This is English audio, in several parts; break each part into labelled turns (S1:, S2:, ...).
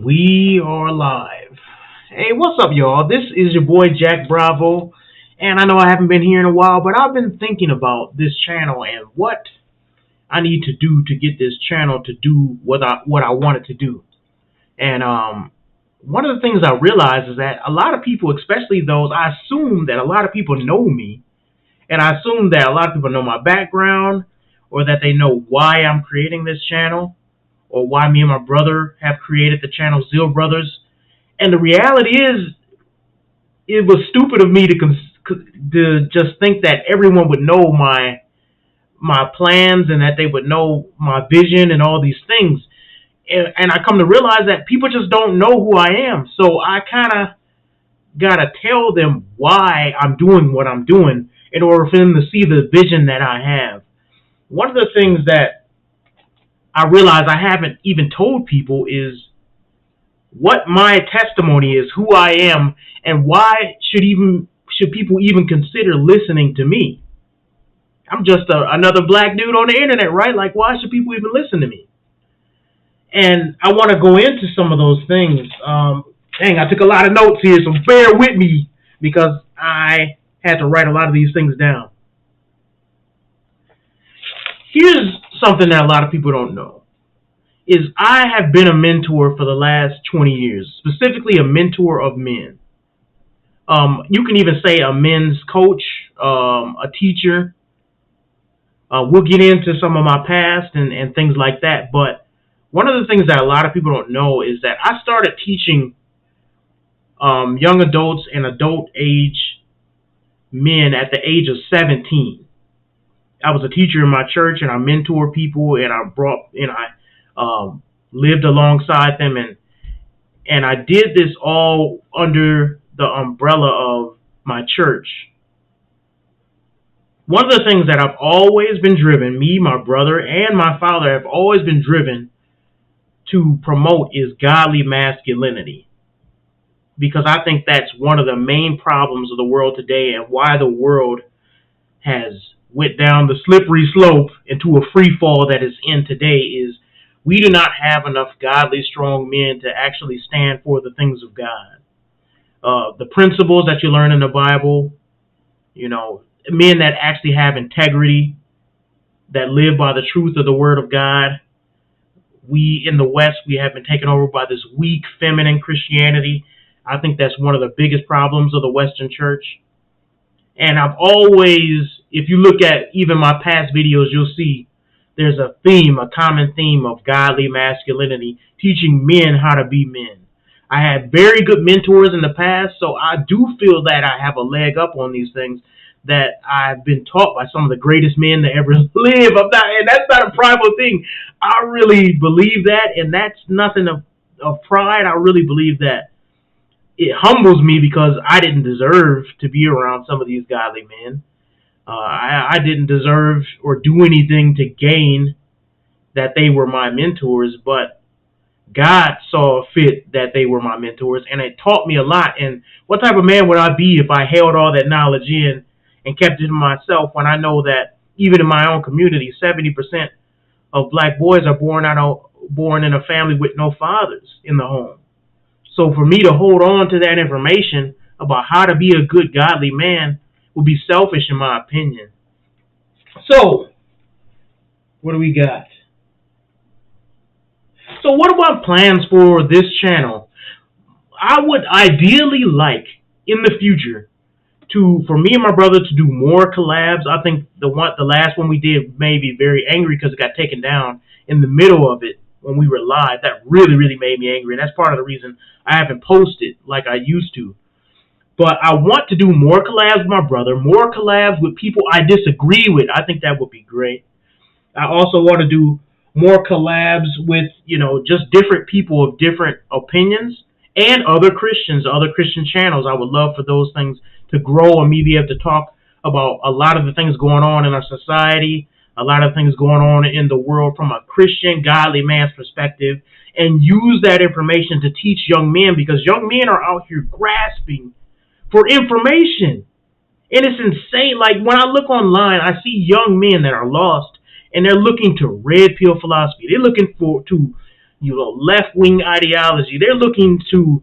S1: We are live. Hey, what's up, y'all? This is your boy Jack Bravo, and I know I haven't been here in a while, but I've been thinking about this channel and what I need to do to get this channel to do what I want it to do. And one of the things I realize is that a lot of people, especially those, I assume that a lot of people know me, and I assume that a lot of people know my background, or that they know why I'm creating this channel, or why me and my brother have created the channel Zeal Brothers. And the reality is, it was stupid of me to just think that everyone would know my plans and that they would know my vision and all these things. And I come to realize that people just don't know who I am. So I kind of gotta tell them why I'm doing what I'm doing in order for them to see the vision that I have. One of the things that I realize I haven't even told people is what my testimony is, who I am, and why should people even consider listening to me. I'm just another black dude on the internet, right? Like, why should people even listen to me? And I want to go into some of those things. I took a lot of notes here, so bear with me because I had to write a lot of these things down. Here's something that a lot of people don't know. Is I have been a mentor for the last 20 years, specifically a mentor of men. You can even say a men's coach, a teacher. We'll get into some of my past and things like that. But one of the things that a lot of people don't know is that I started teaching young adults and adult age men at the age of 17. I was a teacher in my church, and I mentored people, and I lived alongside them, and I did this all under the umbrella of my church. One of the things that I've always been driven, me, my brother, and my father have always been driven to promote is godly masculinity. Because I think that's one of the main problems of the world today, and why the world has went down the slippery slope into a free fall that is in today is we do not have enough godly, strong men to actually stand for the things of God. The principles that you learn in the Bible, men that actually have integrity, that live by the truth of the Word of God. We in the West, we have been taken over by this weak, feminine Christianity. I think that's one of the biggest problems of the Western church. And I've always, if you look at even my past videos, you'll see there's a common theme of godly masculinity, teaching men how to be men. I had very good mentors in the past, so I do feel that I have a leg up on these things, that I've been taught by some of the greatest men to ever live. And that's not a prideful thing. I really believe that, and that's nothing of pride. I really believe that. It humbles me because I didn't deserve to be around some of these godly men. I didn't deserve or do anything to gain that they were my mentors, but God saw fit that they were my mentors, and it taught me a lot. And what type of man would I be if I held all that knowledge in and kept it to myself, when I know that even in my own community, 70% of black boys are born in a family with no fathers in the home. So for me to hold on to that information about how to be a good godly man would be selfish in my opinion. So, what do we got? So what are my plans for this channel? I would ideally like in the future for me and my brother to do more collabs. I think the last one we did made me very angry because it got taken down in the middle of it when we were live. That really, really made me angry, and that's part of the reason I haven't posted like I used to. But I want to do more collabs with my brother, more collabs with people I disagree with. I think that would be great. I also want to do more collabs with, just different people of different opinions and other Christians, other Christian channels. I would love for those things to grow and me be able to talk about a lot of the things going on in our society, a lot of things going on in the world from a Christian, godly man's perspective, and use that information to teach young men, because young men are out here grasping for information. And it's insane. Like, when I look online, I see young men that are lost, and they're looking to red pill philosophy. They're looking to left-wing ideology. They're looking to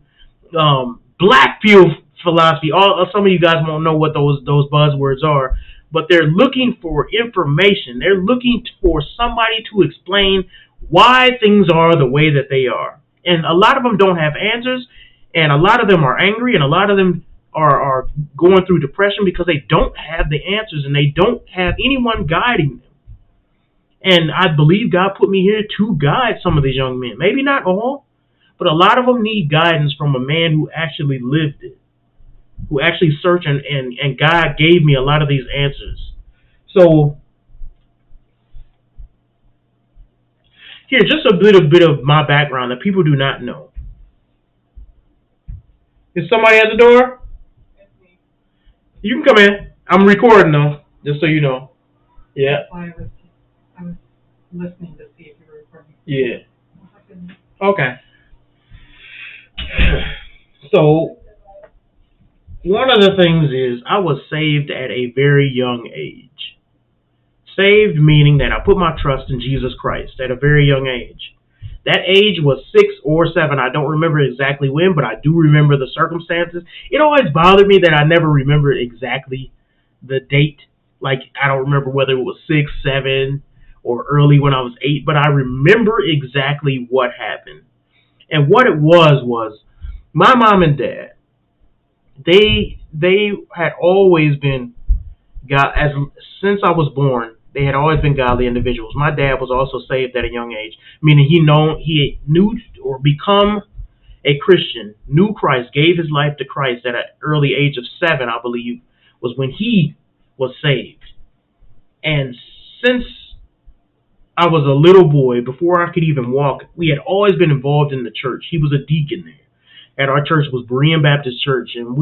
S1: black field philosophy. Some of you guys won't know what those buzzwords are, but they're looking for information. They're looking for somebody to explain why things are the way that they are. And a lot of them don't have answers, and a lot of them are angry, and a lot of them are going through depression because they don't have the answers and they don't have anyone guiding them. And I believe God put me here to guide some of these young men. Maybe not all, but a lot of them need guidance from a man who actually lived it, who actually searched, and God gave me a lot of these answers. So here, just a little bit of my background that people do not know. Is somebody at the door? You can come in. I'm recording though, just so you know. Yeah.
S2: I was listening to see if you were recording.
S1: Yeah. Okay. So, one of the things is I was saved at a very young age. Saved meaning that I put my trust in Jesus Christ at a very young age. That age was 6 or 7. I don't remember exactly when, but I do remember the circumstances. It always bothered me that I never remembered exactly the date. Like, I don't remember whether it was 6, 7, or early when I was 8, but I remember exactly what happened. And what it was my mom and dad, they had always been since I was born, they had always been godly individuals. My dad was also saved at a young age, meaning he knew or become a Christian, knew Christ, gave his life to Christ at an early age of 7, I believe, was when he was saved. And since I was a little boy, before I could even walk, we had always been involved in the church. He was a deacon there. At our church was Berean Baptist Church, and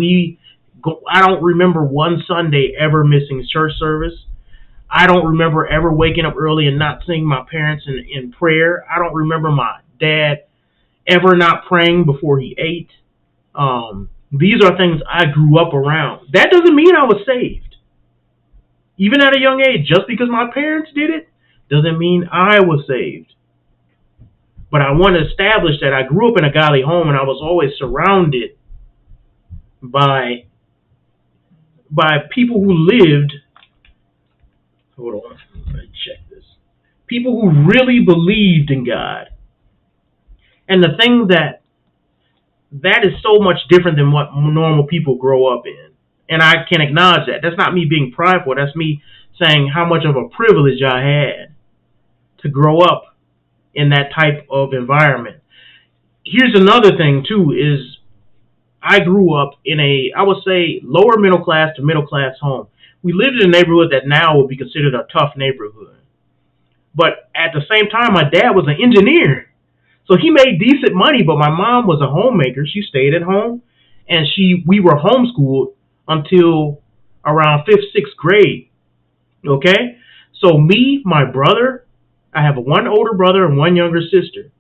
S1: I don't remember one Sunday ever missing church service. I don't remember ever waking up early and not seeing my parents in prayer. I don't remember my dad ever not praying before he ate. These are things I grew up around. That doesn't mean I was saved. Even at a young age, just because my parents did it, doesn't mean I was saved. But I want to establish that I grew up in a godly home, and I was always surrounded by people who lived. Hold on, let me check this. People who really believed in God. And the thing that is so much different than what normal people grow up in. And I can acknowledge that. That's not me being prideful. That's me saying how much of a privilege I had to grow up in that type of environment. Here's another thing too, is I grew up in I would say, lower middle class to middle class home. We lived in a neighborhood that now would be considered a tough neighborhood. But at the same time, my dad was an engineer. So he made decent money, but my mom was a homemaker. She stayed at home, and we were homeschooled until around 5th, 6th grade. Okay? So me, my brother, I have one older brother and one younger sister.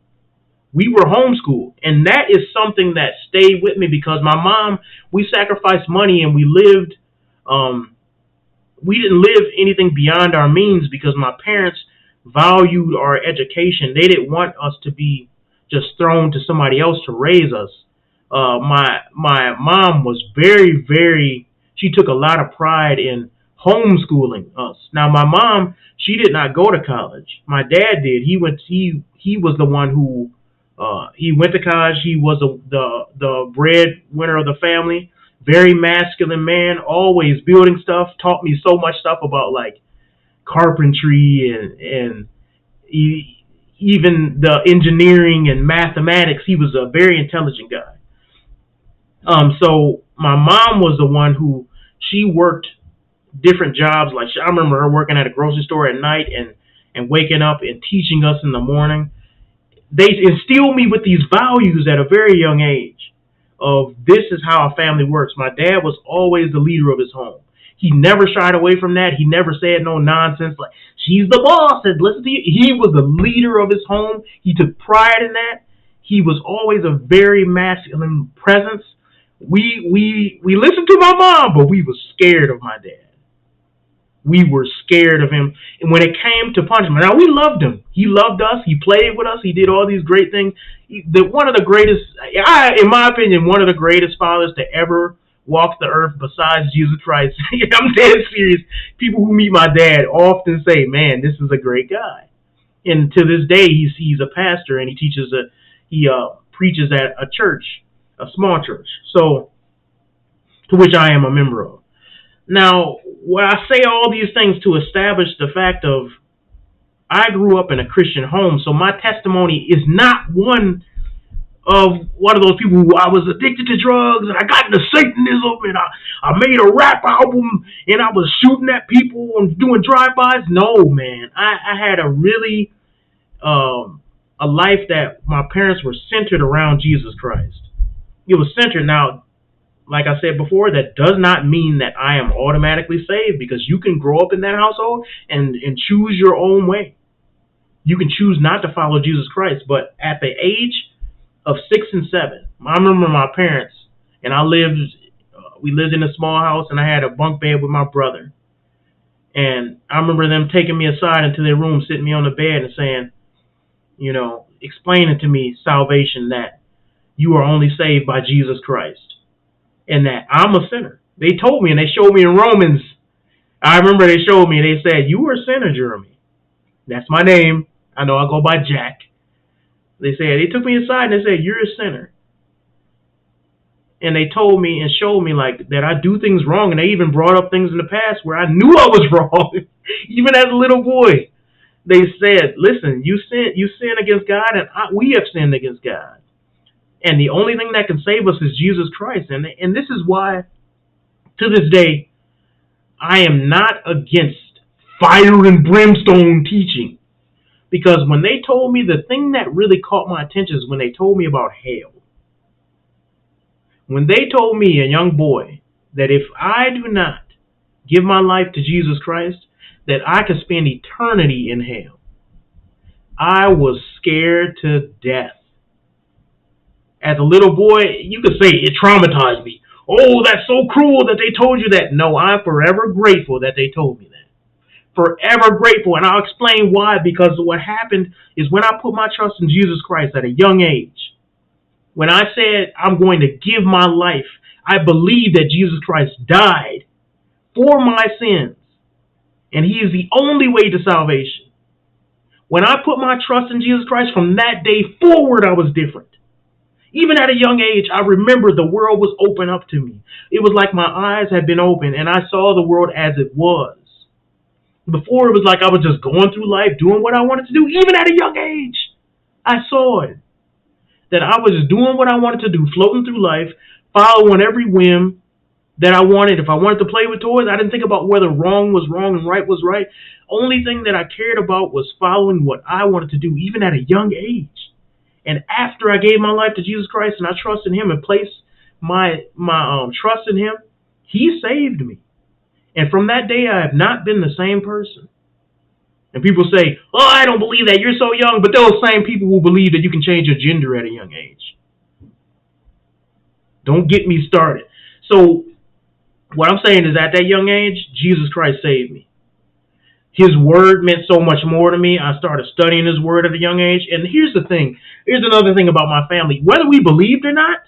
S1: We were homeschooled, and that is something that stayed with me because my mom, we sacrificed money and we didn't live anything beyond our means because my parents valued our education. They didn't want us to be just thrown to somebody else to raise us. My mom was very, very, she took a lot of pride in homeschooling us. Now, my mom, she did not go to college. My dad did. He was the one who, he went to college. He was the breadwinner of the family. Very masculine man, always building stuff, taught me so much stuff about like carpentry and even the engineering and mathematics. He was a very intelligent guy. So my mom was the one who, she worked different jobs. Like I remember her working at a grocery store at night and waking up and teaching us in the morning. They instilled me with these values at a very young age of this is how a family works. My dad was always the leader of his home. He never shied away from that. He never said no nonsense like, she's the boss and listen to you. He was the leader of his home. He took pride in that. He was always a very masculine presence. We listened to my mom, but we were scared of my dad. We were scared of him. And when it came to punishment, now we loved him. He loved us. He played with us. He did all these great things. One of the greatest, in my opinion, one of the greatest fathers to ever walk the earth besides Jesus Christ. I'm dead serious. People who meet my dad often say, man, this is a great guy. And to this day, he's a pastor, and he preaches at a church, a small church. So, to which I am a member of. Now, when I say all these things to establish the fact of I grew up in a Christian home, so my testimony is not one of those people who I was addicted to drugs and I got into Satanism and I made a rap album and I was shooting at people and doing drive-bys. No, man. I had a really a life that my parents were centered around Jesus Christ. It was centered. Now, like I said before, that does not mean that I am automatically saved, because you can grow up in that household and choose your own way. You can choose not to follow Jesus Christ. But at the age of 6 and 7, I remember my parents, and we lived in a small house, and I had a bunk bed with my brother. And I remember them taking me aside into their room, sitting me on the bed and saying, explaining to me salvation, that you are only saved by Jesus Christ. And that I'm a sinner. They told me, and they showed me in Romans. I remember they showed me, and they said, you are a sinner, Jeremy. That's my name. I know I go by Jack. They took me aside and they said, you're a sinner. And they told me and showed me like that I do things wrong. And they even brought up things in the past where I knew I was wrong. Even as a little boy. They said, listen, you sin against God, and we have sinned against God. And the only thing that can save us is Jesus Christ. And this is why, to this day, I am not against fire and brimstone teaching. Because when they told me, the thing that really caught my attention is when they told me about hell. When they told me, a young boy, that if I do not give my life to Jesus Christ, that I could spend eternity in hell, I was scared to death. As a little boy, you could say it traumatized me. Oh, that's so cruel that they told you that. No, I'm forever grateful that they told me that. Forever grateful. And I'll explain why. Because what happened is when I put my trust in Jesus Christ at a young age, when I said I'm going to give my life, I believe that Jesus Christ died for my sins. And he is the only way to salvation. When I put my trust in Jesus Christ, from that day forward, I was different. Even at a young age, I remember the world was open up to me. It was like my eyes had been opened and I saw the world as it was. Before, it was like I was just going through life, doing what I wanted to do. Even at a young age, I saw it. That I was just doing what I wanted to do, floating through life, following every whim that I wanted. If I wanted to play with toys, I didn't think about whether wrong was wrong and right was right. Only thing that I cared about was following what I wanted to do, even at a young age. And after I gave my life to Jesus Christ and I trusted him and placed my trust in him, he saved me. And from that day, I have not been the same person. And people say, oh, I don't believe that. You're so young. But those same people will believe that you can change your gender at a young age. Don't get me started. So what I'm saying is, at that young age, Jesus Christ saved me. His word meant so much more to me. I started studying his word at a young age. And here's the thing. Here's another thing about my family. Whether we believed or not,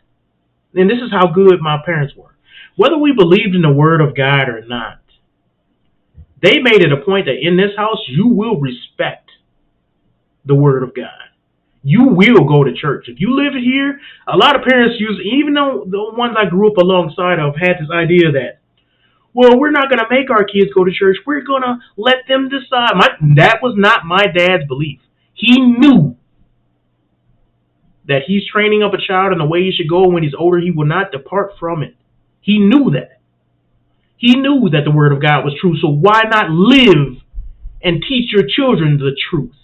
S1: and this is how good my parents were, whether we believed in the word of God or not, they made it a point that in this house, you will respect the word of God. You will go to church. If you live here, a lot of parents even though the ones I grew up alongside of had this idea that, well, we're not going to make our kids go to church. We're going to let them decide. That was not my dad's belief. He knew that he's training up a child in the way he should go. When he's older, he will not depart from it. He knew that. He knew that the word of God was true. So why not live and teach your children the truth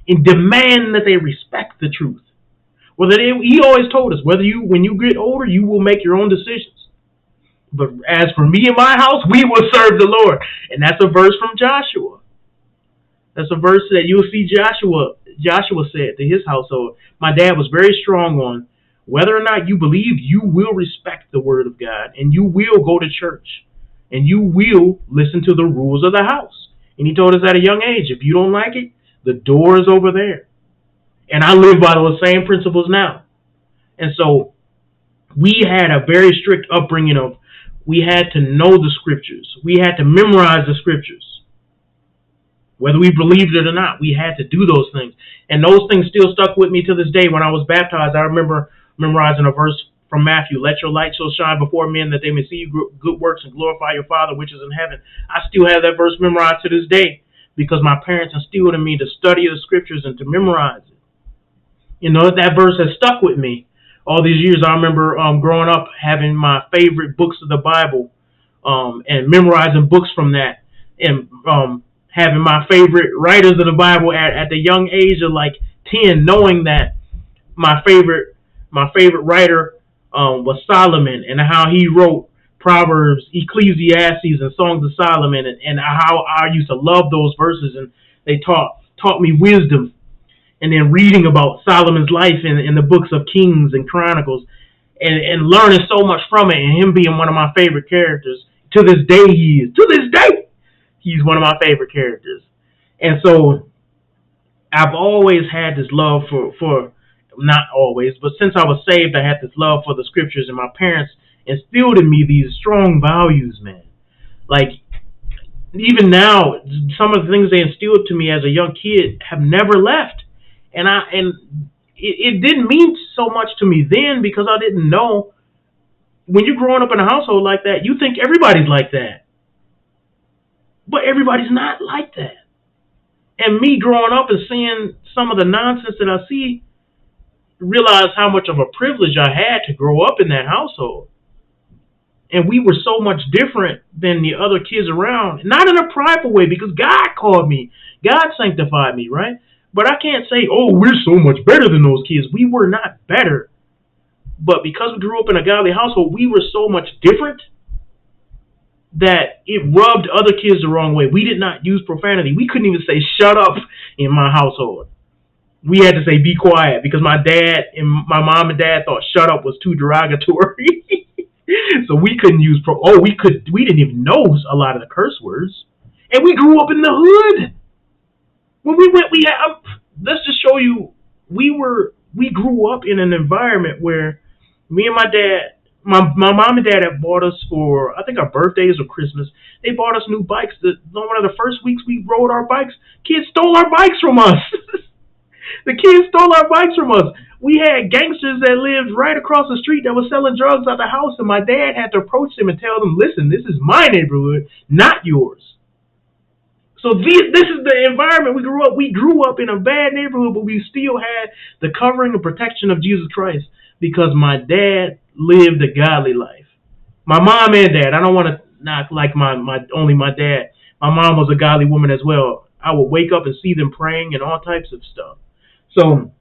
S1: and demand that they respect the truth? He always told us, when you get older, you will make your own decisions. But as for me and my house, we will serve the Lord. And that's a verse from Joshua. That's a verse that you'll see Joshua said to his household. My dad was very strong on whether or not you believe, you will respect the word of God and you will go to church. and you will listen to the rules of the house. And he told us at a young age, if you don't like it, the door is over there. And I live by those same principles now. And so we had a very strict upbringing of, we had to know the scriptures. We had to memorize the scriptures. Whether we believed it or not, we had to do those things. And those things still stuck with me to this day. When I was baptized, I remember memorizing a verse from Matthew, let your light so shine before men that they may see your good works and glorify your Father which is in heaven. I still have that verse memorized to this day because my parents instilled in me to study the scriptures and to memorize it. You know, that verse has stuck with me all these years. I remember growing up having my favorite books of the Bible and memorizing books from that, and having my favorite writers of the Bible at the young age of like 10, knowing that my favorite writer was Solomon, and how he wrote Proverbs, Ecclesiastes, and Songs of Solomon, and how I used to love those verses, and they taught me wisdom. And then reading about Solomon's life in the books of Kings and Chronicles, and learning so much from it, and him being one of my favorite characters. To this day, he's one of my favorite characters. And so I've always had this love for not always, but since I was saved, I had this love for the scriptures, and my parents instilled in me these strong values, man. Like, even now, some of the things they instilled to me as a young kid have never left. And it didn't mean so much to me then because I didn't know. When you're growing up in a household like that, you think everybody's like that. But everybody's not like that. And me growing up and seeing some of the nonsense that I see, realize how much of a privilege I had to grow up in that household. And we were so much different than the other kids around. Not in a prideful way, because God called me. God sanctified me, right? But I can't say, oh, we're so much better than those kids. We were not better. But because we grew up in a godly household, we were so much different that it rubbed other kids the wrong way. We did not use profanity. We couldn't even say shut up in my household. We had to say be quiet because my mom and dad thought shut up was too derogatory. So we couldn't use we didn't even know a lot of the curse words. And we grew up in the hood. When let's just show you, we grew up in an environment where me and my dad, my mom and dad had bought us for, I think, our birthdays or Christmas. They bought us new bikes. One of the first weeks we rode our bikes, kids stole our bikes from us. The kids stole our bikes from us. We had gangsters that lived right across the street that were selling drugs at the house, and my dad had to approach them and tell them, listen, this is my neighborhood, not yours. So this is the environment we grew up. We grew up in a bad neighborhood, but we still had the covering and protection of Jesus Christ because my dad lived a godly life. My mom and dad, I don't want to knock like only my dad. My mom was a godly woman as well. I would wake up and see them praying and all types of stuff. So,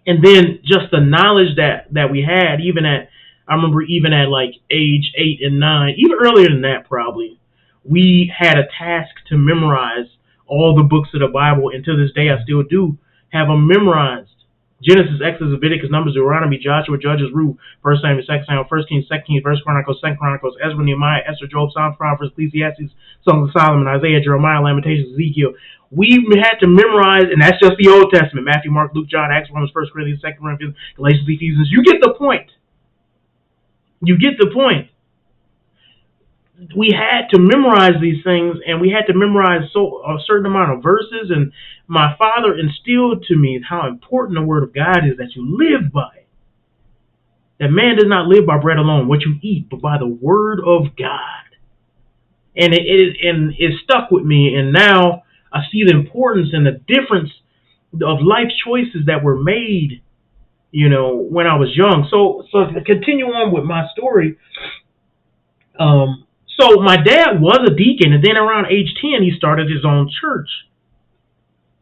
S1: and then just the knowledge that we had, I remember even at like age 8 and 9, even earlier than that probably, we had a task to memorize all the books of the Bible, and to this day I still do have them memorized. Genesis, Exodus, Leviticus, Numbers, Deuteronomy, Joshua, Judges, Ruth, 1 Samuel, 2 Samuel, 1 Kings, 2 Kings, 1 Chronicles, 2 Chronicles, Ezra, Nehemiah, Esther, Job, Psalms, Proverbs, Ecclesiastes, Songs of Solomon, Isaiah, Jeremiah, Lamentations, Ezekiel. We had to memorize, and that's just the Old Testament, Matthew, Mark, Luke, John, Acts, Romans, 1 Corinthians, 2 Corinthians, Galatians, Ephesians. You get the point. You get the point. We had to memorize these things, and we had to memorize a certain amount of verses, and my father instilled to me how important the Word of God is that you live by. That man does not live by bread alone, what you eat, but by the Word of God. And it stuck with me, and now I see the importance and the difference of life choices that were made, when I was young. So to continue on with my story, so my dad was a deacon, and then around age 10, he started his own church.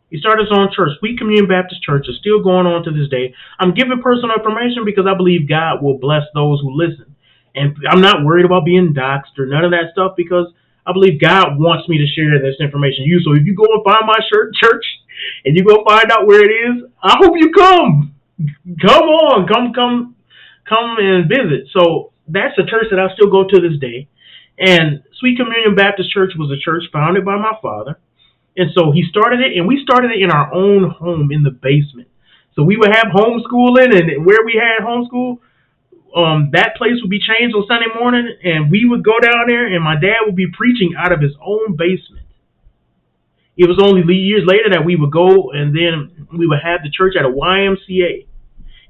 S1: Sweet Communion Baptist Church is still going on to this day. I'm giving personal information because I believe God will bless those who listen. And I'm not worried about being doxxed or none of that stuff because I believe God wants me to share this information. So if you go and find my church and you go find out where it is, I hope you come. Come on, come and visit. So that's a church that I still go to this day. And Sweet Communion Baptist Church was a church founded by my father. And so he started it, and we started it in our own home in the basement. So we would have homeschooling, and where we had homeschool, that place would be changed on Sunday morning, and we would go down there, and my dad would be preaching out of his own basement. It was only years later that we would go, and then we would have the church at a YMCA.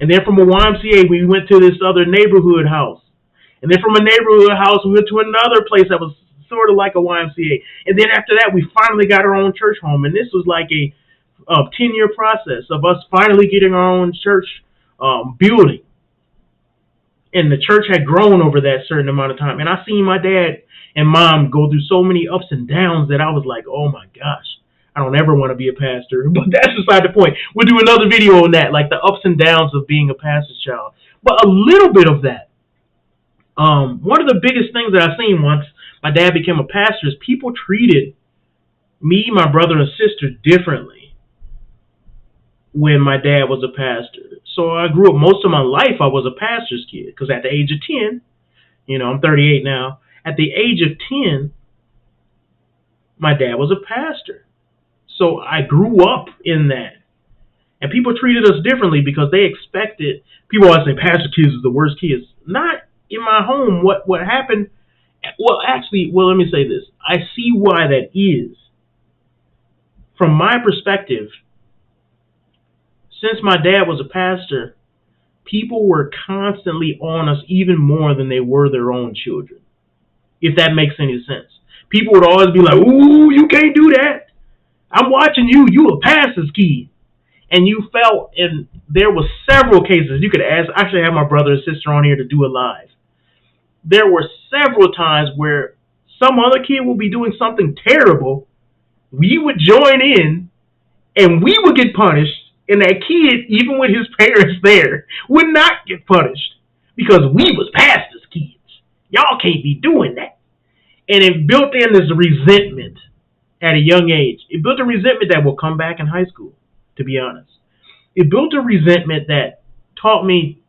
S1: And then from a YMCA, we went to this other neighborhood house. And then from a neighborhood house, we went to another place that was sort of like a YMCA. And then after that, we finally got our own church home. And this was like a 10-year process of us finally getting our own church building. And the church had grown over that certain amount of time. And I seen my dad and mom go through so many ups and downs that I was like, oh my gosh, I don't ever want to be a pastor. But that's beside the point. We'll do another video on that, like the ups and downs of being a pastor's child. But a little bit of that. One of the biggest things that I seen once my dad became a pastor is people treated me, my brother, and sister differently when my dad was a pastor. So I grew up most of my life, I was a pastor's kid, because at the age of 10, I'm 38 now, at the age of 10, my dad was a pastor. So I grew up in that. And people treated us differently because they expected, people always say pastor kids is the worst kids. Not in my home. What happened, let me say this. I see why that is. From my perspective, since my dad was a pastor, people were constantly on us even more than they were their own children, if that makes any sense. People would always be like, ooh, you can't do that. I'm watching you. You a pastor's kid. And you felt, and there were several cases. You could ask, I actually have my brother and sister on here to do it live. There were several times where some other kid would be doing something terrible. We would join in, and we would get punished. And that kid, even with his parents there, would not get punished because we was pastors' kids. Y'all can't be doing that. And it built in this resentment at a young age. It built a resentment that will come back in high school, to be honest. It built a resentment that taught me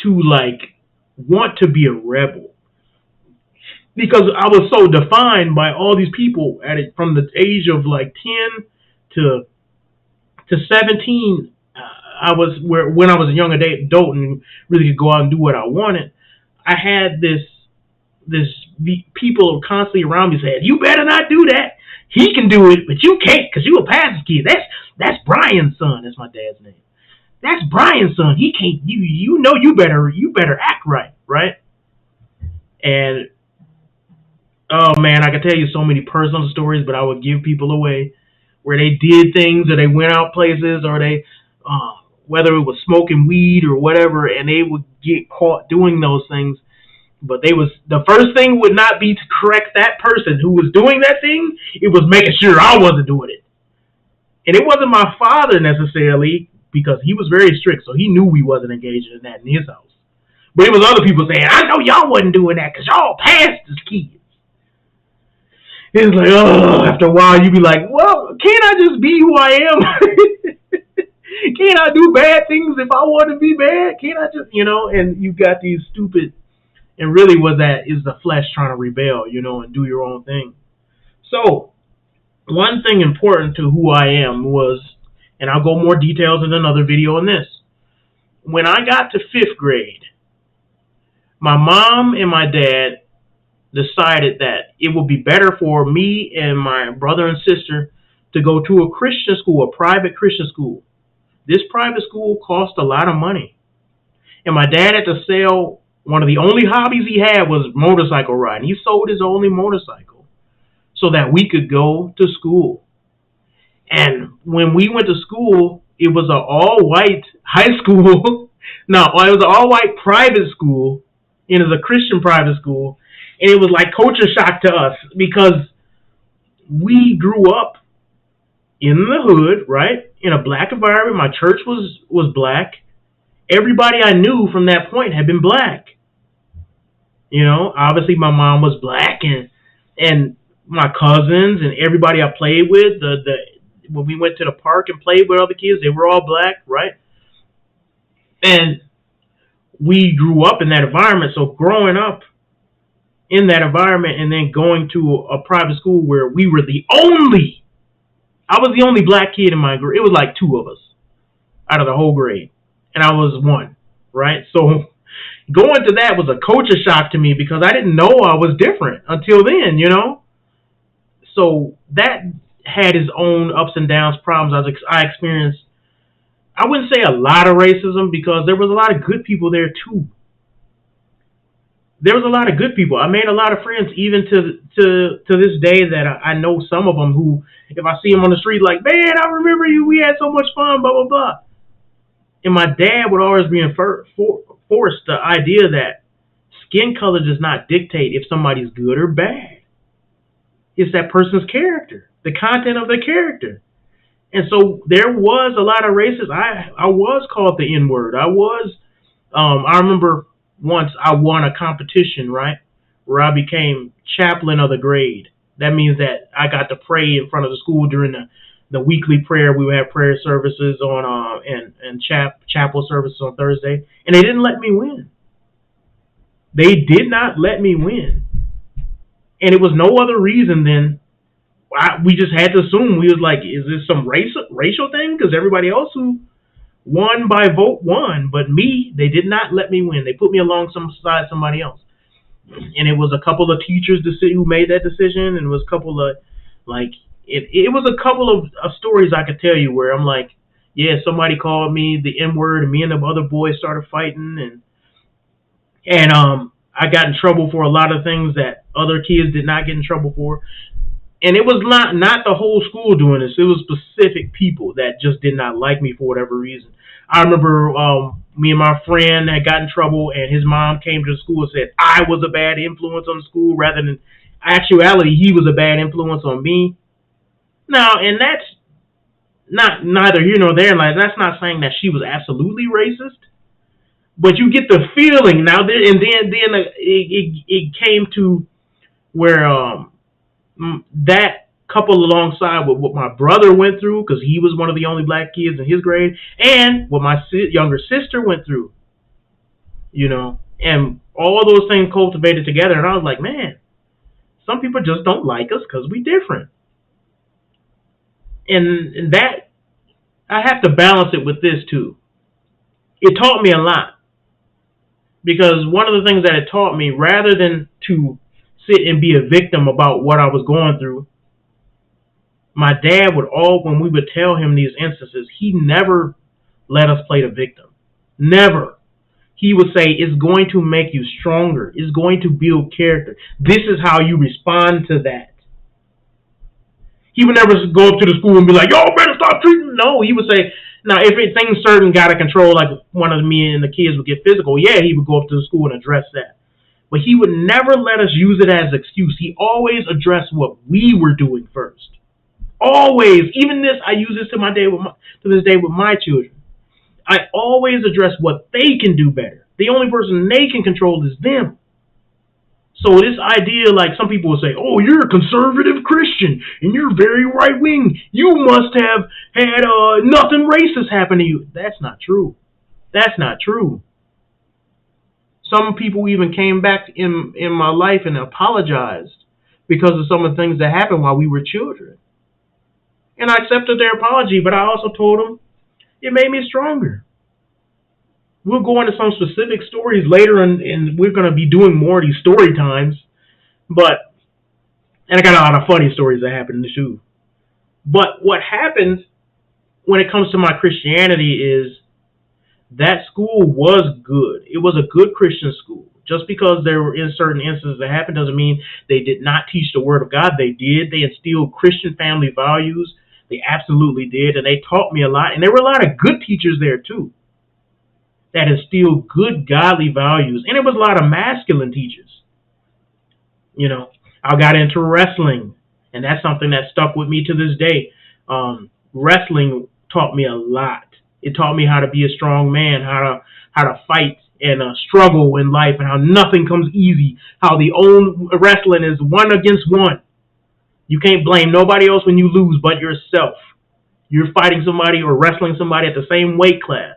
S1: to, want to be a rebel. Because I was so defined by all these people from the age of 10 to 17, when I was a young adult and really could go out and do what I wanted. I had this people constantly around me saying, "You better not do that. He can do it, but you can't because you a pastor's kid. That's Brian's son. That's my dad's name. That's Brian's son. He can't. You better act right?" And oh man, I could tell you so many personal stories, but I would give people away where they did things or they went out places or they, whether it was smoking weed or whatever, and they would get caught doing those things. But the first thing would not be to correct that person who was doing that thing. It was making sure I wasn't doing it. And it wasn't my father necessarily, because he was very strict, so he knew we wasn't engaging in that in his house. But it was other people saying, I know y'all wasn't doing that because y'all pastors' kids. It's like, oh, after a while you be like, well, can't I just be who I am? Can't I do bad things if I want to be bad? Can't I just, and you got these stupid, and really what that is the flesh trying to rebel, and do your own thing. So, one thing important to who I am was, and I'll go more details in another video on this. When I got to 5th grade, my mom and my dad decided that it would be better for me and my brother and sister to go to a Christian school, a private Christian school. This private school cost a lot of money. And my dad had to sell, one of the only hobbies he had was motorcycle riding. He sold his only motorcycle so that we could go to school. And when we went to school, it was an all-white high school. No, it was an all-white private school. And it was a Christian private school. And it was like culture shock to us because we grew up in the hood, right? In a black environment. My church was black. Everybody I knew from that point had been black. Obviously my mom was black and my cousins and everybody I played with, when we went to the park and played with other kids, they were all black, right? And we grew up in that environment. So growing up, in that environment, and then going to a private school where I was the only black kid in my grade. It was like two of us out of the whole grade, and I was one, right? So going to that was a culture shock to me because I didn't know I was different until then, you know? So that had its own ups and downs, problems. I experienced, I wouldn't say a lot of racism because there was a lot of good people there too. There was a lot of good people. I made a lot of friends, even to this day, that I know some of them who, if I see them on the street, like, man, I remember you. We had so much fun, blah blah blah. And my dad would always reinforce the idea that skin color does not dictate if somebody's good or bad. It's that person's character, the content of their character. And so there was a lot of racism. I was called the N-word. I remember once I won a competition, right, where I became chaplain of the grade. That means that I got to pray in front of the school during the weekly prayer. We would have prayer services on and chapel services on Thursday, and they didn't let me win. They did not let me win, and it was no other reason than we just had to assume. We was like, is this some racial thing? Because everybody else who won by vote won, but me, they did not let me win. They put me alongside somebody else, and it was a couple of teachers who made that decision, and it was a couple of it was a couple of stories I could tell you where I'm like, yeah, somebody called me the N-word, and me and the other boys started fighting, and I got in trouble for a lot of things that other kids did not get in trouble for. And it was not the whole school doing this. It was specific people that just did not like me for whatever reason. I remember me and my friend had got in trouble, and his mom came to the school and said I was a bad influence on the school, rather than actuality he was a bad influence on me. Now, and that's neither here nor there. Like, that's not saying that she was absolutely racist, but you get the feeling now. And then it came to where that coupled alongside with what my brother went through, because he was one of the only black kids in his grade, and what my younger sister went through, you know, and all those things cultivated together. And I was like, man, some people just don't like us because we different. And that, I have to balance it with this too. It taught me a lot, because one of the things that it taught me, rather than to sit and be a victim about what I was going through, my dad when we would tell him these instances, he never let us play the victim. Never. He would say, it's going to make you stronger. It's going to build character. This is how you respond to that. He would never go up to the school and be like, y'all better stop treating. No, he would say, now, if things certain got out of control, like one of me and the kids would get physical, yeah, he would go up to the school and address that. But he would never let us use it as an excuse. He always addressed what we were doing first. Always. Even this, I use this to this day with my children. I always address what they can do better. The only person they can control is them. So this idea, like some people will say, oh, you're a conservative Christian and you're very right wing. You must have had nothing racist happen to you. That's not true. That's not true. Some people even came back in my life and apologized because of some of the things that happened while we were children. And I accepted their apology, but I also told them it made me stronger. We'll go into some specific stories later, and we're going to be doing more of these story times. And I got a lot of funny stories that happened too. But what happens when it comes to my Christianity is that school was good. It was a good Christian school. Just because there were certain instances that happened doesn't mean they did not teach the Word of God. They did. They instilled Christian family values. They absolutely did. And they taught me a lot. And there were a lot of good teachers there too that instilled good godly values. And it was a lot of masculine teachers. You know, I got into wrestling, and that's something that stuck with me to this day. Wrestling taught me a lot. It taught me how to be a strong man, how to fight and struggle in life, and how nothing comes easy. How the old wrestling is one against one. You can't blame nobody else when you lose but yourself. You're fighting somebody or wrestling somebody at the same weight class.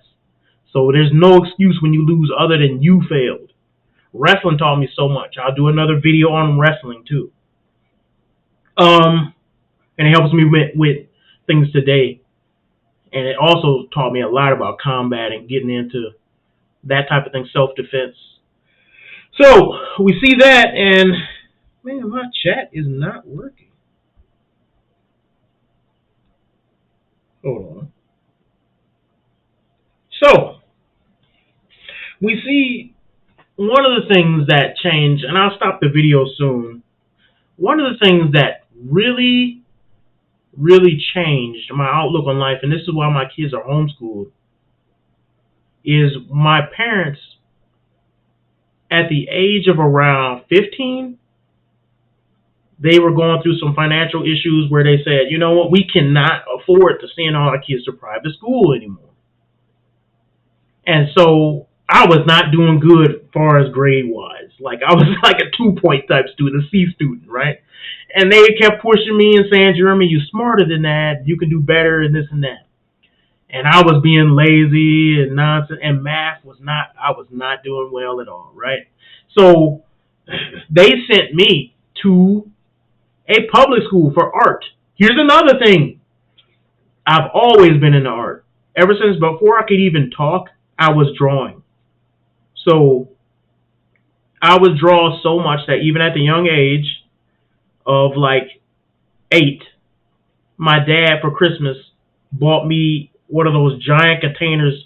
S1: So there's no excuse when you lose other than you failed. Wrestling taught me so much. I'll do another video on wrestling too. And it helps me with things today. And it also taught me a lot about combat and getting into that type of thing, self-defense. So we see that, and man, my chat is not working. Hold on. So we see one of the things that changed, and I'll stop the video soon. One of the things that really changed my outlook on life, and this is why my kids are homeschooled, is my parents, at the age of around 15, they were going through some financial issues where they said, you know what, we cannot afford to send all our kids to private school anymore. And so I was not doing good as far as grade-wise. Like, I was like a 2-point type student, a C student, right? And they kept pushing me and saying, Jeremy, you're smarter than that. You can do better and this and that. And I was being lazy and nonsense, and math I was not doing well at all, right? So they sent me to a public school for art. Here's another thing. I've always been into art. Ever since before I could even talk, I was drawing. So I would draw so much that even at the young age of like 8, my dad for Christmas bought me one of those giant containers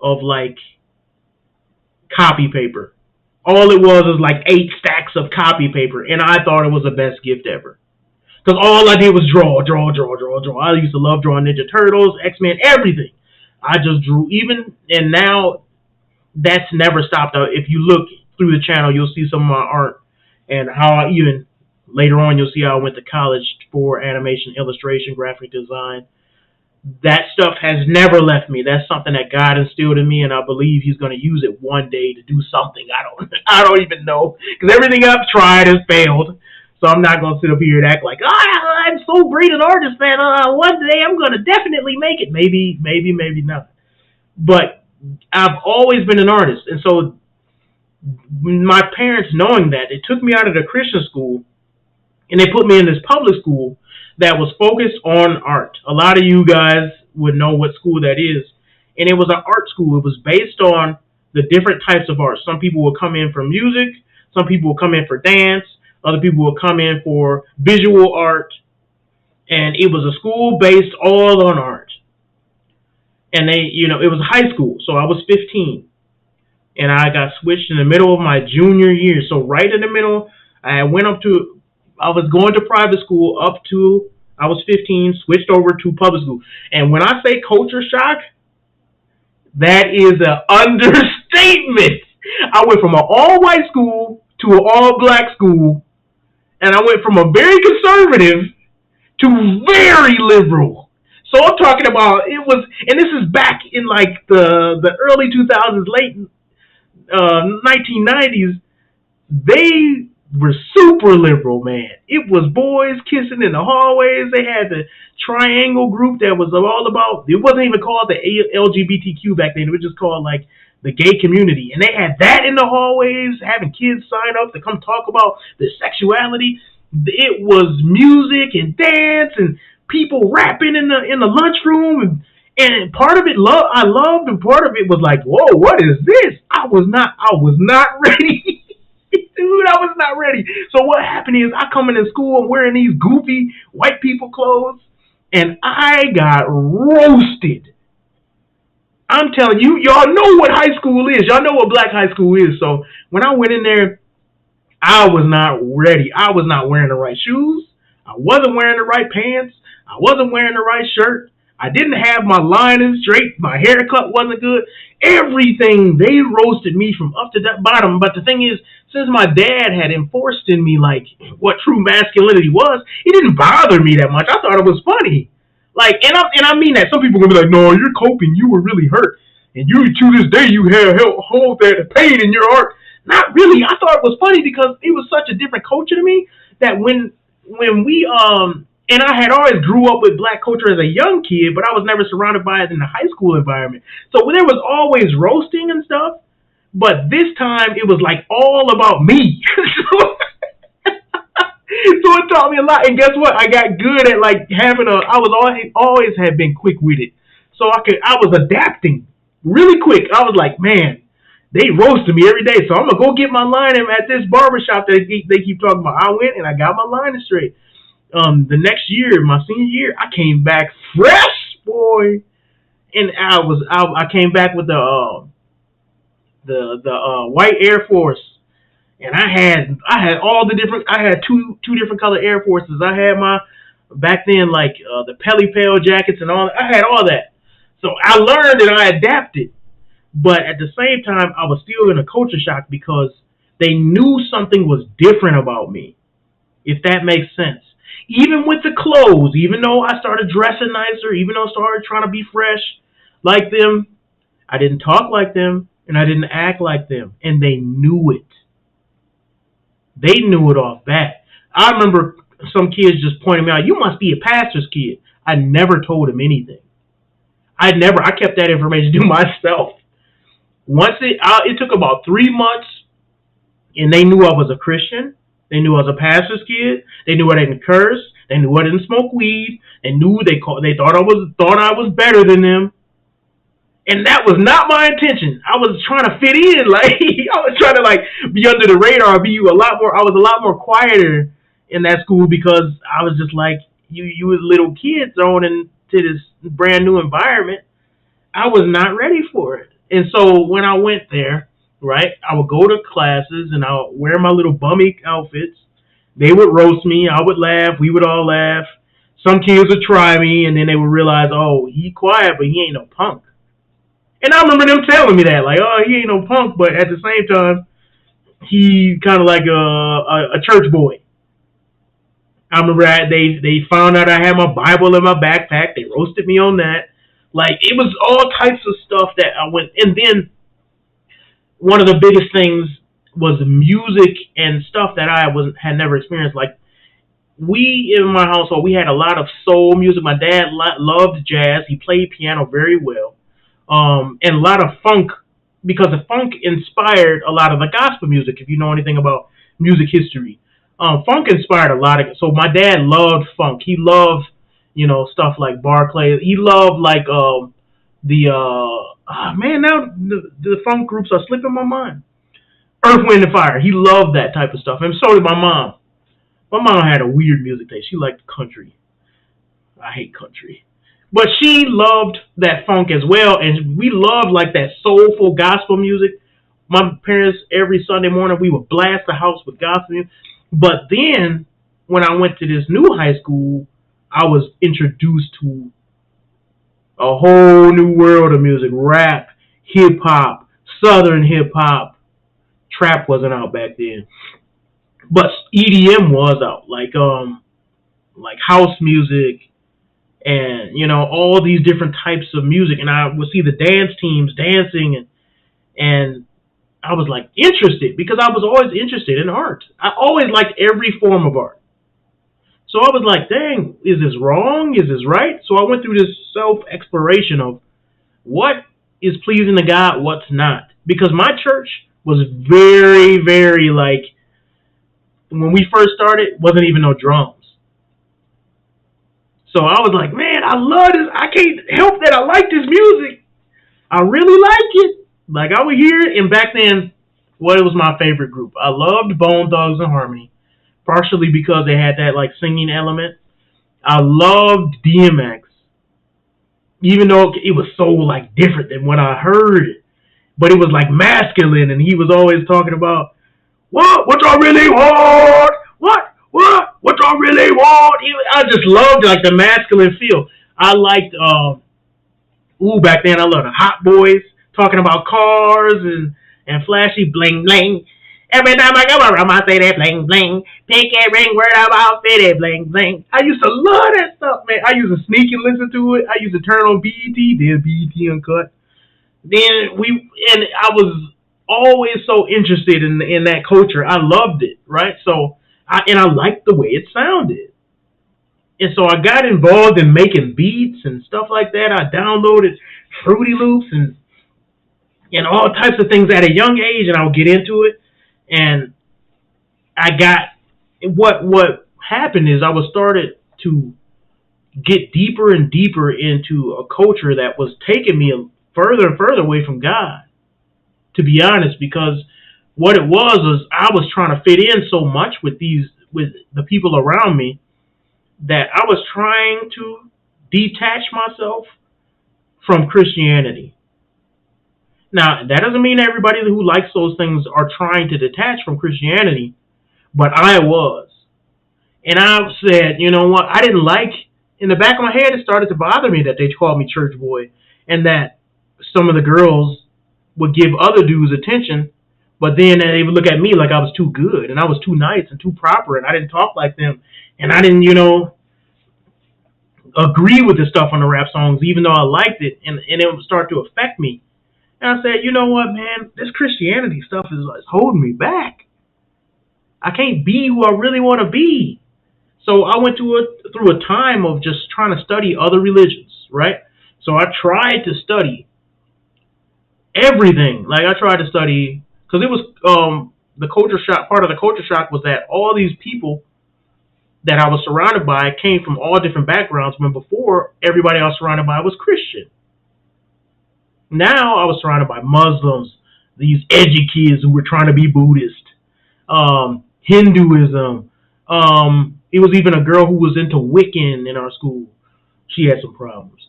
S1: of like copy paper. All it was like 8 stacks of copy paper, and I thought it was the best gift ever. Because all I did was draw. I used to love drawing Ninja Turtles, X-Men, everything. I just drew. And now that's never stopped. If you look through the channel, you'll see some of my art, and how even later on you'll see how I went to college for animation, illustration, graphic design. That stuff has never left me. That's something that God instilled in me, and I believe He's going to use it one day to do something. I don't even know, because everything I've tried has failed. So I'm not going to sit up here and act like, I'm so great an artist, man. One day I'm going to definitely make it. Maybe not. But I've always been an artist, and so my parents, knowing that, they took me out of the Christian school, and they put me in this public school that was focused on art. A lot of you guys would know what school that is. And it was an art school. It was based on the different types of art. Some people would come in for music. Some people would come in for dance. Other people would come in for visual art. And it was a school based all on art. And it was high school. So I was 15. And I got switched in the middle of my junior year. So right in the middle, I was going to private school up to I was 15, switched over to public school. And when I say culture shock, that is an understatement. I went from an all-white school to an all-black school, and I went from a very conservative to very liberal. So I'm talking about, and this is back in like the early 2000s, late 1990s, they were super liberal, man. It was boys kissing in the hallways. They had the triangle group that was all about, it wasn't even called the LGBTQ back then. It was just called like the gay community. And they had that in the hallways, having kids sign up to come talk about their sexuality. It was music and dance and people rapping in the lunchroom, and part of it I loved, and part of it was like, whoa, what is this? I was not ready. Dude, I was not ready. So what happened is I come into school, I'm wearing these goofy white people clothes, and I got roasted. I'm telling you, y'all know what high school is. Y'all know what black high school is. So when I went in there, I was not ready. I was not wearing the right shoes. I wasn't wearing the right pants. I wasn't wearing the right shirt. I didn't have my lining straight. My haircut wasn't good. Everything, they roasted me from up to that bottom. But the thing is, since my dad had enforced in me like what true masculinity was, it didn't bother me that much. I thought it was funny. Like, and I mean that. Some people are gonna be like, no, you're coping. You were really hurt, and you to this day you hold that pain in your heart. Not really. I thought it was funny because it was such a different culture to me that when we and I had always grew up with black culture as a young kid, but I was never surrounded by it in the high school environment. So there was always roasting and stuff, But this time it was like all about me. So it taught me a lot. And guess what? I got good at like having I was always had been quick witted. So I was adapting really quick. I was like, man, they roasted me every day. So I'm gonna go get my line at this barbershop that they keep talking about. I went and I got my line straight. The next year, my senior year, I came back fresh, boy. And I came back with the white Air Force. And I had all the different. I had two different color Air Forces. I had my back then like the Pelly Pale jackets and all. I had all that. So I learned and I adapted. But at the same time, I was still in a culture shock because they knew something was different about me. If that makes sense. Even with the clothes, even though I started dressing nicer, even though I started trying to be fresh like them, I didn't talk like them and I didn't act like them, and they knew it. They knew it off bat. I remember some kids just pointing me out, you must be a pastor's kid. I never told them anything. I kept that information to myself. Once it took about 3 months, and they knew I was a Christian. They knew I was a pastor's kid. They knew I didn't curse. They knew I didn't smoke weed. They knew they thought I was better than them. And that was not my intention. I was trying to fit in, like I was trying to like be under the radar, I was a lot more quieter in that school because I was just like you was little kids thrown into this brand new environment. I was not ready for it. And so when I went there, right, I would go to classes and I would wear my little bummy outfits. They would roast me, I would laugh, we would all laugh. Some kids would try me and then they would realize, oh, he quiet, but he ain't no punk. And I remember them telling me that, like, oh, he ain't no punk, but at the same time, he kind of like a church boy. I remember they found out I had my Bible in my backpack. They roasted me on that. Like, it was all types of stuff that I went. And then one of the biggest things was music and stuff that I had never experienced. Like, we in my household, we had a lot of soul music. My dad loved jazz. He played piano very well. And a lot of funk, because the funk inspired a lot of the gospel music, if you know anything about music history. Funk inspired a lot of it. So my dad loved funk. He loved, stuff like Barclay. He loved like now the funk groups are slipping my mind. Earth, Wind and Fire. He loved that type of stuff. And so did my mom. My mom had a weird music taste. She liked country. I hate country. But she loved that funk as well, and we loved like that soulful gospel music. My parents, every Sunday morning, we would blast the house with gospel music. But then, when I went to this new high school, I was introduced to a whole new world of music. Rap, hip-hop, southern hip-hop. Trap wasn't out back then. But EDM was out, like house music, and all these different types of music, and I would see the dance teams dancing, and I was like interested because I was always interested in art. I always liked every form of art. So I was like, dang, is this wrong? Is this right? So I went through this self-exploration of what is pleasing to God, what's not. Because my church was very, very like, when we first started, wasn't even no drums. So I was like, man, I love this. I can't help that I like this music. I really like it. Like, I would hear it, and back then, it was my favorite group. I loved Bone Thugs and Harmony, partially because they had that, like, singing element. I loved DMX, even though it was so, like, different than what I heard. But it was, like, masculine, and he was always talking about, what y'all really want? What y'all really want? I just loved like the masculine feel. I liked back then I loved the Hot Boys talking about cars and flashy bling bling. Every time I go around I say that bling bling. Pinky ring word about fitted bling bling. I used to love that stuff, man. I used to sneak and listen to it. I used to turn on BET, then BET Uncut. Then I was always so interested in that culture. I loved it, right? So I liked the way it sounded. And so I got involved in making beats and stuff like that. I downloaded Fruity Loops and and all types of things at a young age, and I'll get into it. And I got what happened is I was started to get deeper and deeper into a culture that was taking me further and further away from God, to be honest, because what it was I was trying to fit in so much with the people around me that I was trying to detach myself from Christianity. Now, that doesn't mean everybody who likes those things are trying to detach from Christianity, but I was. And I said, you know what? I didn't like, in the back of my head, it started to bother me that they called me church boy and that some of the girls would give other dudes attention, but then they would look at me like I was too good and I was too nice and too proper and I didn't talk like them and I didn't, agree with the stuff on the rap songs, even though I liked it, and it would start to affect me. And I said, you know what, man, this Christianity stuff is holding me back. I can't be who I really want to be. So I went through a time of just trying to study other religions, right? So I tried to study everything. Like I tried to study, because it was the culture shock. Part of the culture shock was that all these people that I was surrounded by came from all different backgrounds, when before everybody I was surrounded by was Christian. Now I was surrounded by Muslims, these edgy kids who were trying to be Buddhist, Hinduism. It was even a girl who was into Wiccan in our school. She had some problems.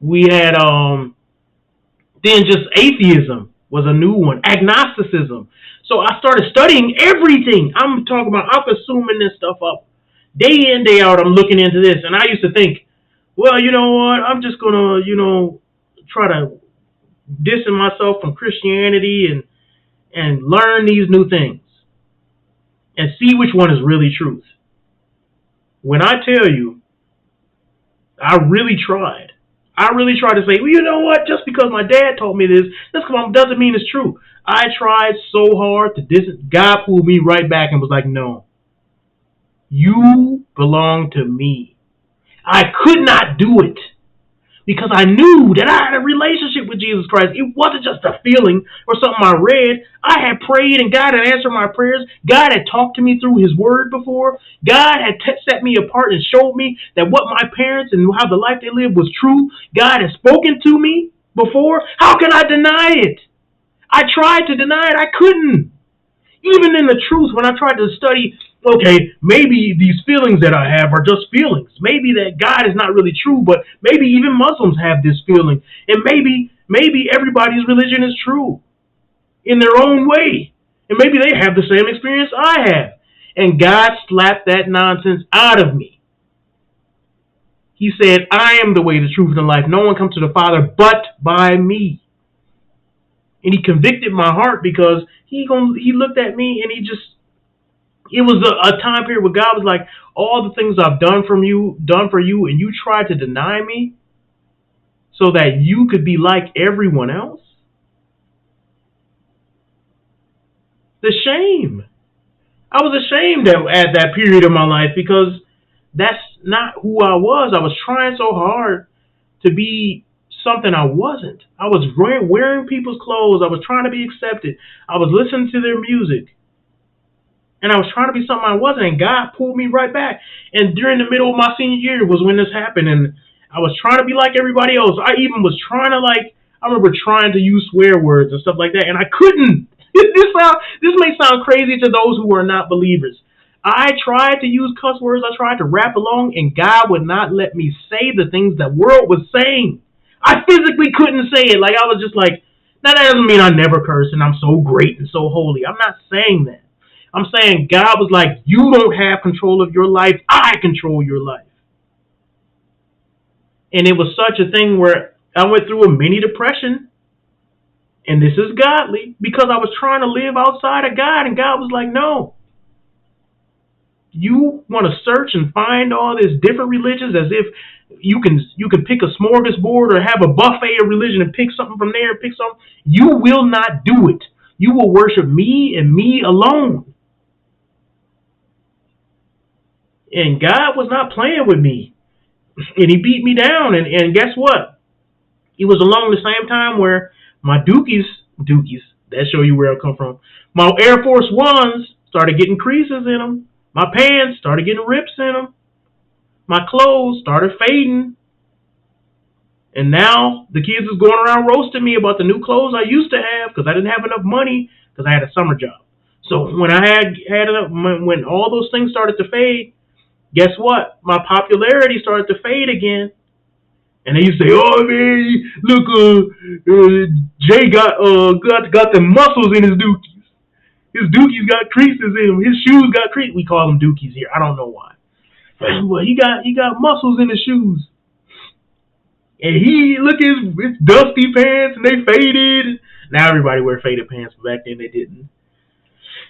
S1: We had then just atheism was a new one, agnosticism. So I started studying everything. I'm consuming this stuff up. Day in, day out, I'm looking into this. And I used to think, well, you know what? I'm just going to, try to distance myself from Christianity and learn these new things and see which one is really truth. When I tell you, I really tried. I really tried to say, well, you know what? Just because my dad told me this doesn't mean it's true. I tried so hard to distance. God pulled me right back and was like, no. You belong to me. I could not do it because I knew that I had a relationship with Jesus Christ. It wasn't just a feeling or something I read. I had prayed and God had answered my prayers. God had talked to me through his word before. God had set me apart and showed me that what my parents and how the life they lived was true. God had spoken to me before. How can I deny it? I tried to deny it. I couldn't. Even in the truth, when I tried to study, okay, maybe these feelings that I have are just feelings. Maybe that God is not really true, but maybe even Muslims have this feeling. And maybe everybody's religion is true in their own way. And maybe they have the same experience I have. And God slapped that nonsense out of me. He said, I am the way, the truth, and the life. No one comes to the Father but by me. And he convicted my heart because he looked at me and it was a time period where God was like, all the things I've done for you, and you tried to deny me so that you could be like everyone else. The shame. I was ashamed at that period of my life because that's not who I was. I was trying so hard to be something I wasn't. I was wearing people's clothes. I was trying to be accepted. I was listening to their music. And I was trying to be something I wasn't. And God pulled me right back. And during the middle of my senior year was when this happened. And I was trying to be like everybody else. I even was trying to I remember trying to use swear words and stuff like that. And I couldn't. This may sound crazy to those who are not believers. I tried to use cuss words. I tried to rap along. And God would not let me say the things the world was saying. I physically couldn't say it. I was just like, now that doesn't mean I never curse and I'm so great and so holy. I'm not saying that. I'm saying God was like, you don't have control of your life. I control your life. And it was such a thing where I went through a mini depression. And this is godly because I was trying to live outside of God. And God was like, no. You want to search and find all these different religions as if you can pick a smorgasbord or have a buffet of religion and pick something from there and pick something. You will not do it. You will worship me and me alone. And God was not playing with me. And he beat me down. And guess what? It was along the same time where my Dookies Dookies. That show you where I come from. My Air Force Ones started getting creases in them. My pants started getting rips in them. My clothes started fading. And now the kids is going around roasting me about the new clothes I used to have because I didn't have enough money because I had a summer job. So when I had enough, when all those things started to fade, guess what? My popularity started to fade again. And they used to say, "Oh man, look, Jay got the muscles in his dookies. His dookies got creases in them. His shoes got creases. We call them dookies here. I don't know why. But he got muscles in his shoes. And he look his dusty pants and they faded. Now everybody wear faded pants, but back then they didn't.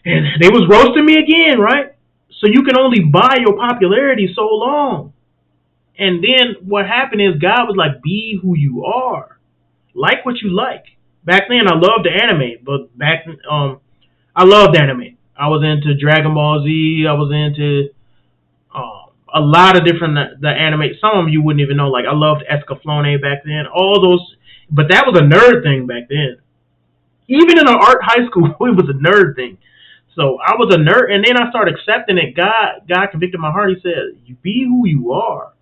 S1: And they was roasting me again, right? So you can only buy your popularity so long. And then what happened is God was like, be who you are. Like what you like. Back then I loved the anime, but I loved anime. I was into Dragon Ball Z, I was into a lot of different the anime. Some of them you wouldn't even know. Like I loved Escaflowne back then. All those, but that was a nerd thing back then. Even in an art high school, it was a nerd thing. So I was a nerd, and then I started accepting it. God convicted my heart. He said, "You be who you are.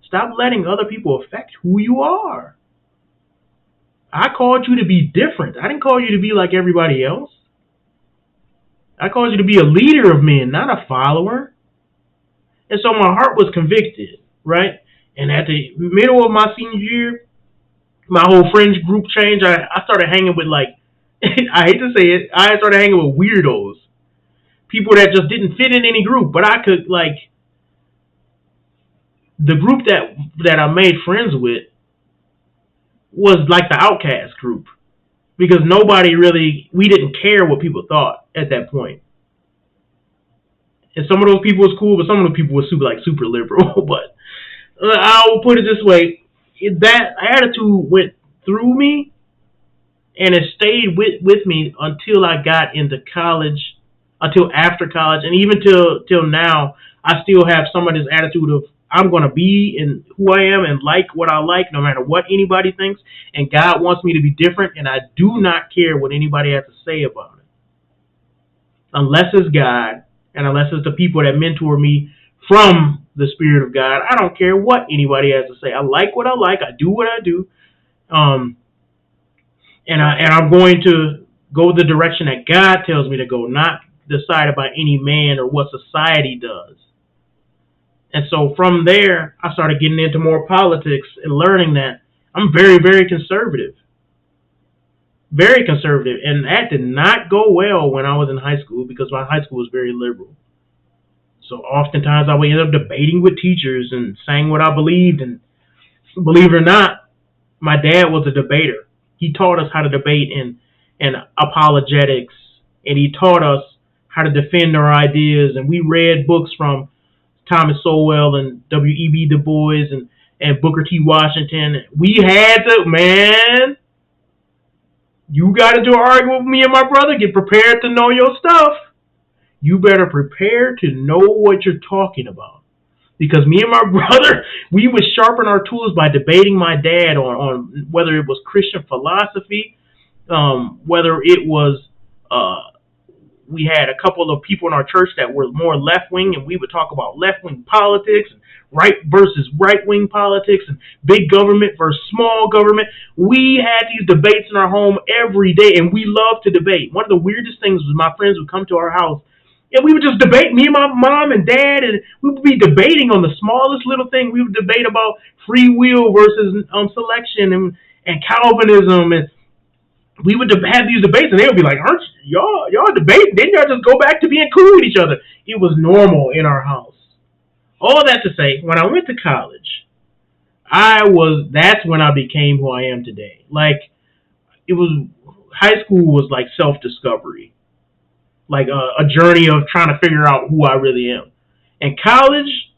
S1: Stop letting other people affect who you are. I called you to be different. I didn't call you to be like everybody else. I called you to be a leader of men, not a follower." And so my heart was convicted, right? And at the middle of my senior year, my whole friends group changed. I started hanging with like, I hate to say it, I started hanging with weirdos. People that just didn't fit in any group. But I could like, the group that I made friends with was like the outcast group. Because we didn't care what people thought at that point. And some of those people was cool, but some of those people were super liberal. But I'll put it this way: that attitude went through me, and it stayed with me until I got into college, until after college, and even till now. I still have some of this attitude of I'm gonna be in who I am and like what I like, no matter what anybody thinks. And God wants me to be different, and I do not care what anybody has to say about it, unless it's God. And unless it's the people that mentor me from the Spirit of God, I don't care what anybody has to say. I like what I like. I do what I do. And I'm going to go the direction that God tells me to go, not decided by any man or what society does. And so from there, I started getting into more politics and learning that I'm very, very conservative. Very conservative, and that did not go well when I was in high school because my high school was very liberal. So oftentimes I would end up debating with teachers and saying what I believed, and believe it or not, my dad was a debater. He taught us how to debate in apologetics, and he taught us how to defend our ideas, and we read books from Thomas Sowell and W.E.B. Du Bois and Booker T. Washington. We had to, man... You got into an argument with me and my brother, get prepared to know your stuff. You better prepare to know what you're talking about. Because me and my brother, we would sharpen our tools by debating my dad on whether it was Christian philosophy, whether it was, we had a couple of people in our church that were more left-wing, and we would talk about left-wing politics, right versus right-wing politics, and big government versus small government. We had these debates in our home every day, and we loved to debate. One of the weirdest things was my friends would come to our house, and we would just debate, me and my mom and dad, and we would be debating on the smallest little thing. We would debate about free will versus selection and Calvinism, and we would have these debates, and they would be like, "Aren't y'all debating? Didn't y'all just go back to being cool with each other?" It was normal in our house. All that to say, when I went to college, that's when I became who I am today. Like, high school was like self-discovery. Like a journey of trying to figure out who I really am. In college,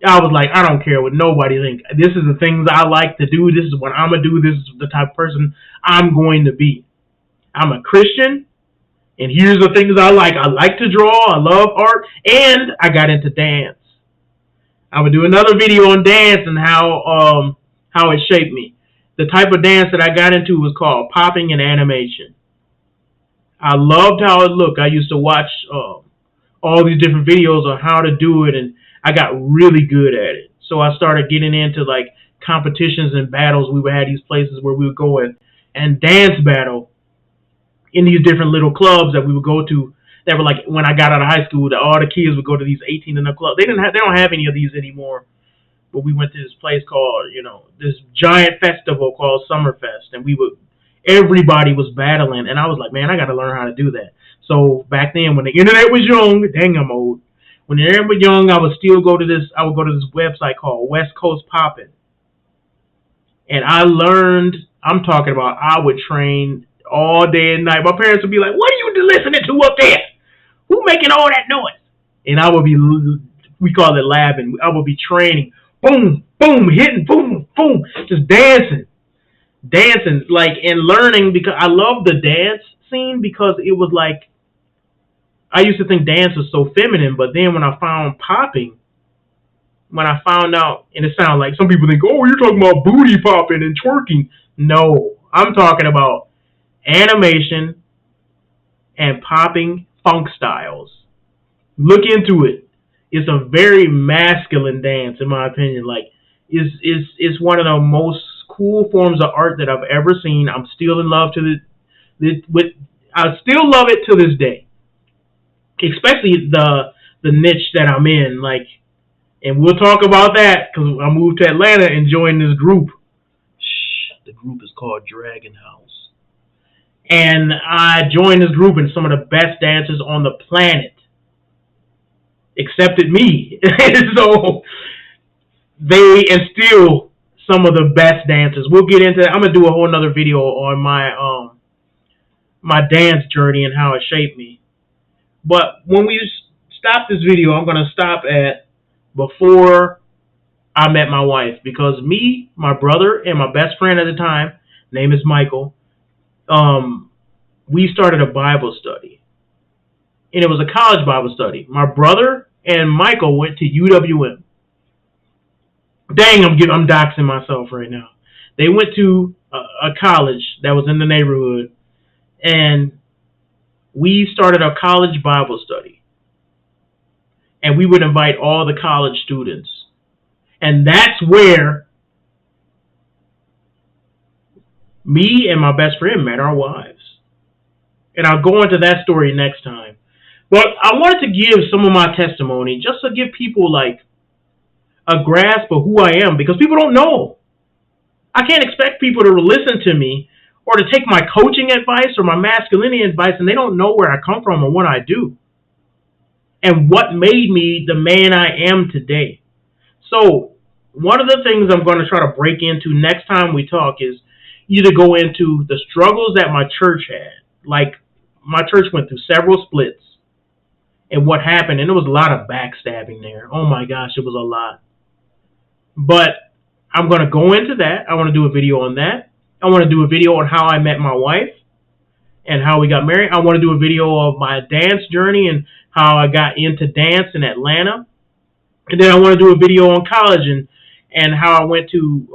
S1: I was like, I don't care what nobody thinks. This is the things I like to do. This is what I'm going to do. This is the type of person I'm going to be. I'm a Christian, and here's the things I like. I like to draw. I love art, and I got into dance. I would do another video on dance and how it shaped me. The type of dance that I got into was called popping and animation. I loved how it looked. I used to watch all these different videos on how to do it, and I got really good at it. So I started getting into like competitions and battles. We would have these places where we would go and dance battle in these different little clubs that we would go to. That were like when I got out of high school, that all the kids would go to these 18 and up clubs. They don't have any of these anymore. But we went to this place called, this giant festival called Summerfest, and everybody was battling, and I was like, man, I got to learn how to do that. So back then, when the internet was young, dang, I'm old. When the internet was young, I would go to this website called West Coast Poppin', and I learned. I'm talking about I would train all day and night. My parents would be like, "What are you listening to up there? Who making all that noise?" And I would be, we call it labbing. I would be training. Boom, boom, hitting, boom, boom, just dancing, like, and learning, because I love the dance scene, because it was like, I used to think dance was so feminine, but then when I found popping, when I found out, and it sounds like some people think, oh, you're talking about booty popping and twerking. No, I'm talking about animation and popping funk styles. Look into it. It's a very masculine dance, in my opinion. Like, it's one of the most cool forms of art that I've ever seen. I'm still in love I still love it to this day, especially the niche that I'm in. Like, and we'll talk about that because I moved to Atlanta and joined this group. The group is called Dragon House, and I joined this group, and some of the best dancers on the planet accepted me. So they instill some of the best dancers. We'll get into that. I'm gonna do a whole another video on my dance journey and how it shaped me. But when we stop this video, I'm gonna stop at before I met my wife, because me, my brother, and my best friend at the time, name is Michael, we started a Bible study. And it was a college Bible study. My brother and Michael went to UWM. Dang, I'm doxing myself right now. They went to a college that was in the neighborhood, and we started a college Bible study. And we would invite all the college students. And that's where me and my best friend met our wives. And I'll go into that story next time. But I wanted to give some of my testimony just to give people like a grasp of who I am, because people don't know. I can't expect people to listen to me or to take my coaching advice or my masculinity advice, and they don't know where I come from or what I do and what made me the man I am today. So one of the things I'm going to try to break into next time we talk is either go into the struggles that my church had. Like, my church went through several splits. And what happened, and there was a lot of backstabbing there. Oh my gosh, it was a lot. But I'm going to go into that. I want to do a video on that. I want to do a video on how I met my wife and how we got married. I want to do a video of my dance journey and how I got into dance in Atlanta. And then I want to do a video on college and how I went to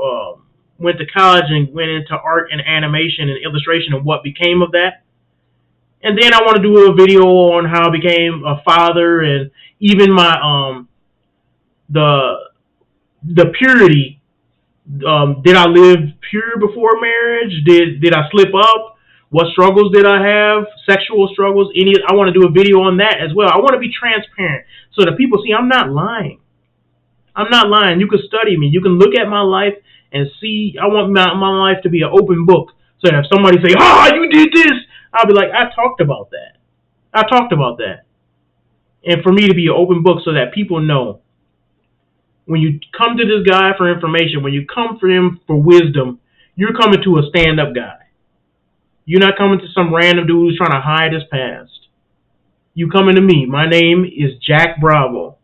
S1: college and went into art and animation and illustration and what became of that. And then I want to do a video on how I became a father, and even my the purity. Did I live pure before marriage? Did I slip up? What struggles did I have? Sexual struggles? I want to do a video on that as well. I want to be transparent so that people see I'm not lying. I'm not lying. You can study me. You can look at my life and see. I want my life to be an open book, so that if somebody say, you did this, I'll be like, I talked about that. And for me to be an open book so that people know, when you come to this guy for information, when you come for him for wisdom, you're coming to a stand-up guy. You're not coming to some random dude who's trying to hide his past. You coming to me. My name is Jack Bravo.